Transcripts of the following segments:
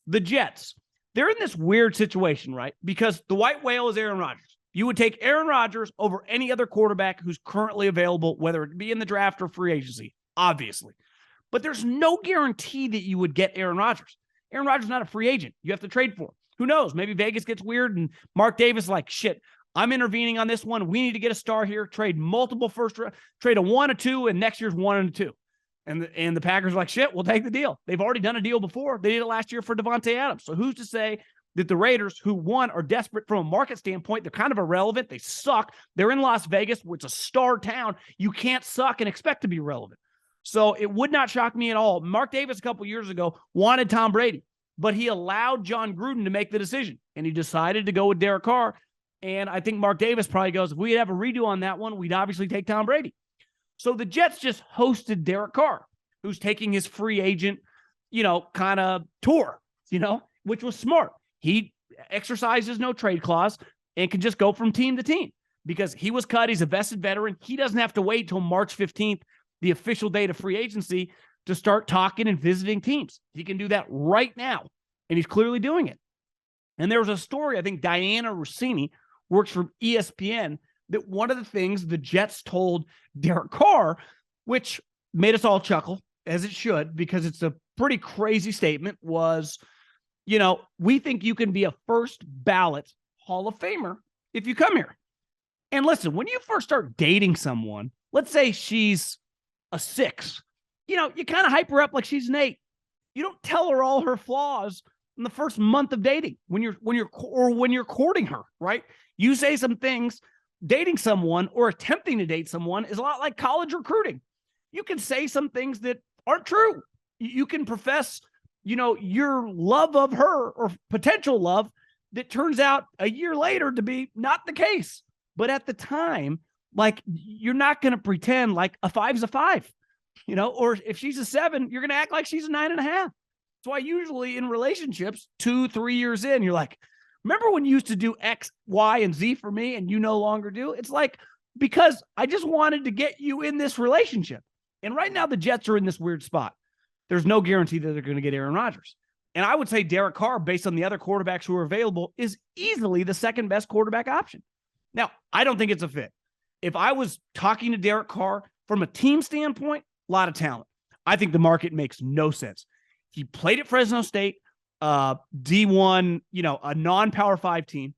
the Jets, they're in this weird situation, right? Because the white whale is Aaron Rodgers. You would take Aaron Rodgers over any other quarterback who's currently available, whether it be in the draft or free agency, obviously. But there's no guarantee that you would get Aaron Rodgers. Aaron Rodgers is not a free agent. You have to trade for him. Who knows? Maybe Vegas gets weird and Mark Davis is like, shit, I'm intervening on this one. We need to get a star here. Trade multiple trade a 1, a 2, and next year's 1 and a 2. And the Packers are like, shit, we'll take the deal. They've already done a deal before. They did it last year for Devontae Adams. So who's to say that the Raiders, who one are desperate from a market standpoint, they're kind of irrelevant. They suck. They're in Las Vegas, which is a star town. You can't suck and expect to be relevant. So it would not shock me at all. Mark Davis a couple years ago wanted Tom Brady, but he allowed John Gruden to make the decision, and he decided to go with Derek Carr. And I think Mark Davis probably goes, if we'd have a redo on that one, we'd obviously take Tom Brady. So the Jets just hosted Derek Carr, who's taking his free agent, kind of tour, which was smart. He exercises no trade clause and can just go from team to team because he was cut. He's a vested veteran. He doesn't have to wait till March 15th, the official date of free agency, to start talking and visiting teams. He can do that right now, and he's clearly doing it. And there was a story, I think Diana Rossini works for ESPN, that one of the things the Jets told Derek Carr, which made us all chuckle, as it should, because it's a pretty crazy statement, was, we think you can be a first ballot Hall of Famer if you come here. And listen, when you first start dating someone, let's say she's a 6, you kind of hype her up like she's an 8. You don't tell her all her flaws in the first month of dating when you're courting her, right? You say some things. Dating someone or attempting to date someone is a lot like college recruiting. You can say some things that aren't true. You can profess, your love of her or potential love that turns out a year later to be not the case. But at the time, like, you're not going to pretend like a 5's a 5, or if she's a 7, you're going to act like she's a 9.5. That's why usually in relationships, 2-3 years in, you're like, remember when you used to do X, Y, and Z for me and you no longer do? It's like, because I just wanted to get you in this relationship. And right now the Jets are in this weird spot. There's no guarantee that they're going to get Aaron Rodgers. And I would say Derek Carr, based on the other quarterbacks who are available, is easily the second best quarterback option. Now, I don't think it's a fit. If I was talking to Derek Carr from a team standpoint, a lot of talent. I think the market makes no sense. He played at Fresno State, D1, a non-Power 5 team.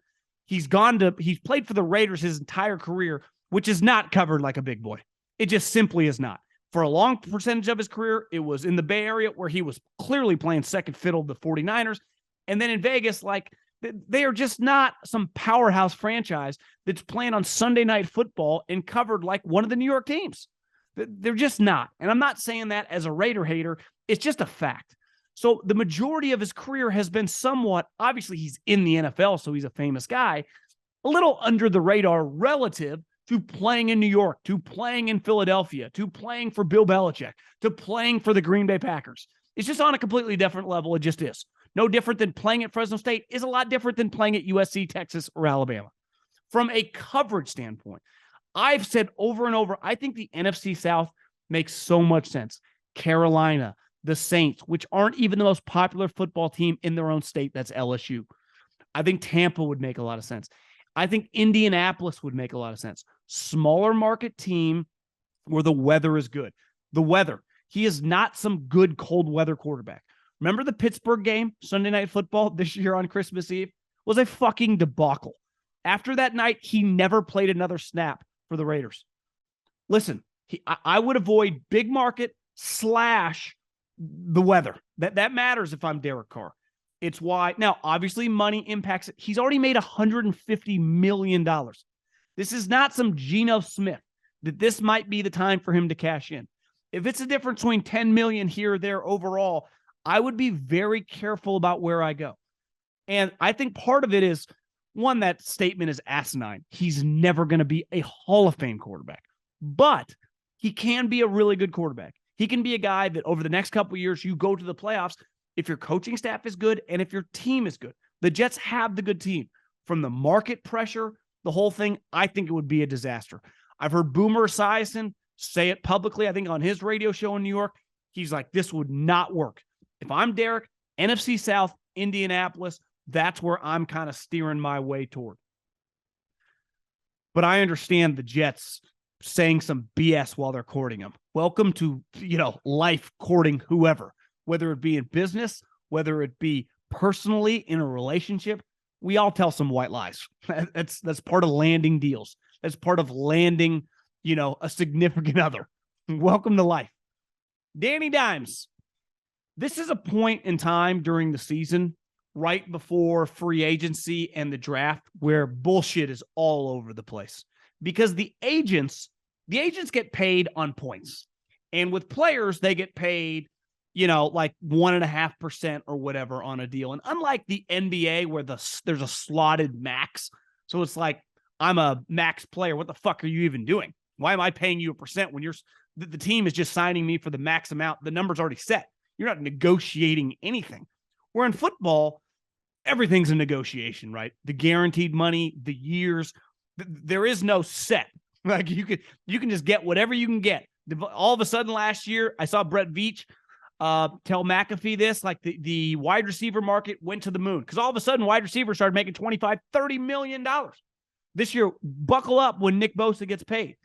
He's played for the Raiders his entire career, which is not covered like a big boy. It just simply is not. For a long percentage of his career, it was in the Bay Area where he was clearly playing second fiddle to the 49ers. And then in Vegas, like, they are just not some powerhouse franchise that's playing on Sunday Night Football and covered like one of the New York teams. They're just not. And I'm not saying that as a Raider hater. It's just a fact. So the majority of his career has been somewhat, obviously he's in the NFL, so he's a famous guy, a little under the radar relative to playing in New York, to playing in Philadelphia, to playing for Bill Belichick, to playing for the Green Bay Packers. It's just on a completely different level. It just is. No different than playing at Fresno State is a lot different than playing at USC, Texas, or Alabama. From a coverage standpoint, I've said over and over, I think the NFC South makes so much sense. Carolina, the Saints, which aren't even the most popular football team in their own state, that's LSU. I think Tampa would make a lot of sense. I think Indianapolis would make a lot of sense. Smaller market team where the weather is good. The weather. He is not some good cold weather quarterback. Remember the Pittsburgh game, Sunday Night Football this year on Christmas Eve? Was a fucking debacle. After that night, he never played another snap for the Raiders. Listen, I would avoid big market / the weather. That matters if I'm Derek Carr. It's why. Now, obviously, money impacts it. He's already made $150 million. This is not some Geno Smith that this might be the time for him to cash in. If it's a difference between $10 million here or there overall, I would be very careful about where I go. And I think part of it is, one, that statement is asinine. He's never going to be a Hall of Fame quarterback, but he can be a really good quarterback. He can be a guy that over the next couple of years, you go to the playoffs if your coaching staff is good and if your team is good. The Jets have the good team. From the market pressure, the whole thing, I think it would be a disaster. I've heard Boomer Esiason say it publicly, I think on his radio show in New York. He's like, this would not work. If I'm Derek, NFC South, Indianapolis. That's where I'm kind of steering my way toward. But I understand the Jets saying some BS while they're courting him. Welcome to, life courting whoever, whether it be in business, whether it be personally in a relationship. We all tell some white lies. That's part of landing deals. That's part of landing, a significant other. Welcome to life. Danny Dimes. This is a point in time during the season, right before free agency and the draft, where bullshit is all over the place, because the agents get paid on points, and with players, they get paid, like 1.5% or whatever on a deal. And unlike the NBA where there's a slotted max, so it's like, I'm a max player. What the fuck are you even doing? Why am I paying you a percent when the team is just signing me for the max amount? The number's already set. You're not negotiating anything. Where in football, everything's a negotiation, right? The guaranteed money, the years, there is no set. Like you can just get whatever you can get. All of a sudden last year, I saw Brett Veach tell McAfee this, like the wide receiver market went to the moon, because all of a sudden wide receivers started making $25-30 million. This year, buckle up when Nick Bosa gets paid.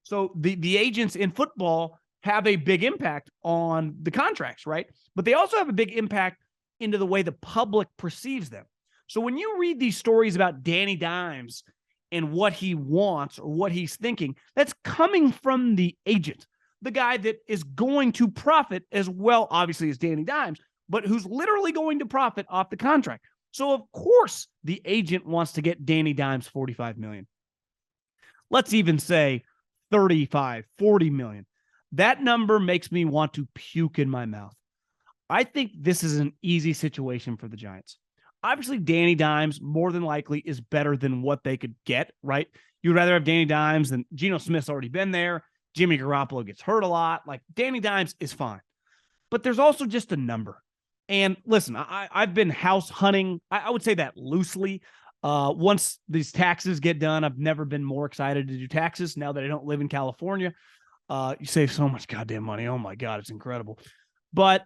So the agents in football have a big impact on the contracts, right? But they also have a big impact into the way the public perceives them. So when you read these stories about Danny Dimes and what he wants or what he's thinking, that's coming from the agent, the guy that is going to profit as well, obviously, as Danny Dimes, but who's literally going to profit off the contract. So, of course, the agent wants to get Danny Dimes $45 million. Let's even say $35, $40 million. That number makes me want to puke in my mouth. I think this is an easy situation for the Giants. Obviously, Danny Dimes more than likely is better than what they could get, right? You'd rather have Danny Dimes than Geno Smith's already been there. Jimmy Garoppolo gets hurt a lot. Like, Danny Dimes is fine. But there's also just a number. And listen, I've been house hunting. I would say that loosely. Once these taxes get done, I've never been more excited to do taxes now that I don't live in California. You save so much goddamn money. Oh my God, it's incredible. But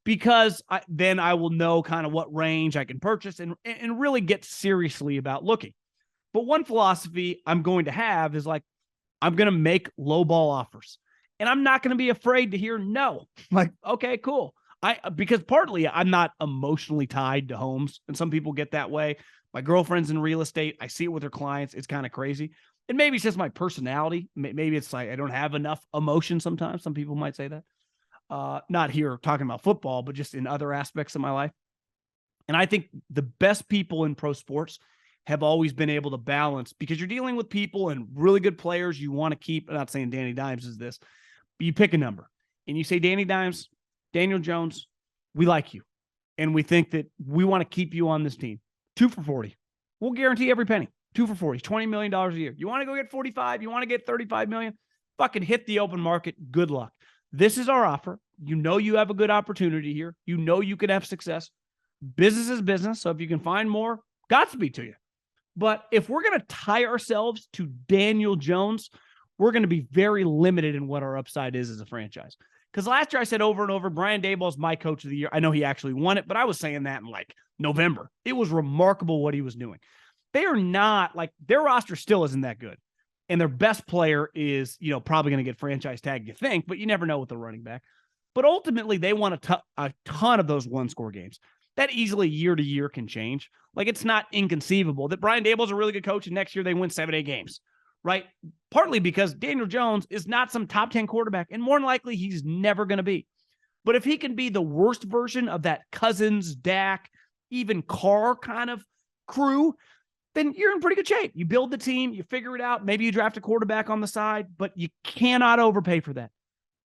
because then I will know kind of what range I can purchase and really get seriously about looking. But one philosophy I'm going to have is like, I'm going to make low ball offers, and I'm not going to be afraid to hear no. Like, okay, cool. Because partly I'm not emotionally tied to homes, and some people get that way. My girlfriend's in real estate. I see it with her clients. It's kind of crazy. And maybe it's just my personality. Maybe it's like I don't have enough emotion sometimes. Some people might say that. Not here talking about football, but just in other aspects of my life. And I think the best people in pro sports have always been able to balance, because you're dealing with people and really good players you want to keep. I'm not saying Danny Dimes is this, but you pick a number and you say, Danny Dimes, Daniel Jones, we like you, and we think that we want to keep you on this team. 2 for $40. We'll guarantee every penny. 2 for $40, $20 million a year. You want to go get 45? You want to get 35 million? Fucking hit the open market. Good luck. This is our offer. You know you have a good opportunity here. You know you could have success. Business is business. So if you can find more, Godspeed to you. But if we're going to tie ourselves to Daniel Jones, we're going to be very limited in what our upside is as a franchise. Because last year I said over and over, Brian Daboll is my coach of the year. I know he actually won it, but I was saying that in like November. It was remarkable what he was doing. They are not like, their roster still isn't that good. And their best player is, probably going to get franchise tag, you think, but you never know with the running back. But ultimately, they won a ton of those one-score games. That easily year to year can change. Like, it's not inconceivable that Brian Daboll is a really good coach and next year they win 7-8 games, right? Partly because Daniel Jones is not some top 10 quarterback, and more than likely he's never going to be. But if he can be the worst version of that Cousins, Dak, even Carr kind of crew, then you're in pretty good shape. You build the team, you figure it out. Maybe you draft a quarterback on the side, but you cannot overpay for that.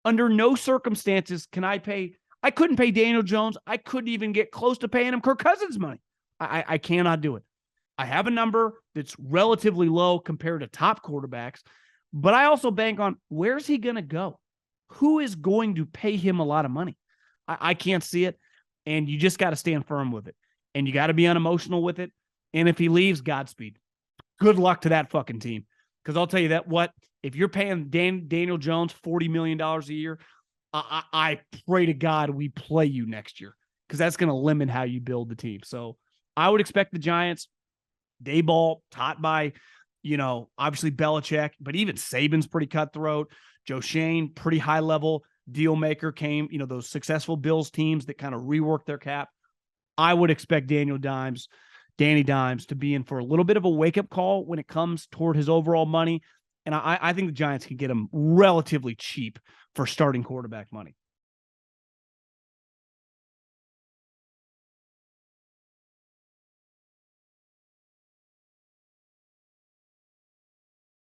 Under no circumstances can I couldn't pay Daniel Jones. I couldn't even get close to paying him Kirk Cousins money. I cannot do it. I have a number that's relatively low compared to top quarterbacks, but I also bank on where's he going to go? Who is going to pay him a lot of money? I can't see it, and you just got to stand firm with it, and you got to be unemotional with it. And if he leaves, Godspeed. Good luck to that fucking team. Because I'll tell you that if you're paying Daniel Jones $40 million a year, I pray to God we play you next year. because that's going to limit how you build the team. So I would expect the Giants, Dayball, taught by, obviously Belichick, but even Saban's pretty cutthroat. Joe Shane, pretty high level deal maker, came, those successful Bills teams that kind of rework their cap. I would expect Danny Dimes to be in for a little bit of a wake-up call when it comes toward his overall money. And I think the Giants can get him relatively cheap for starting quarterback money.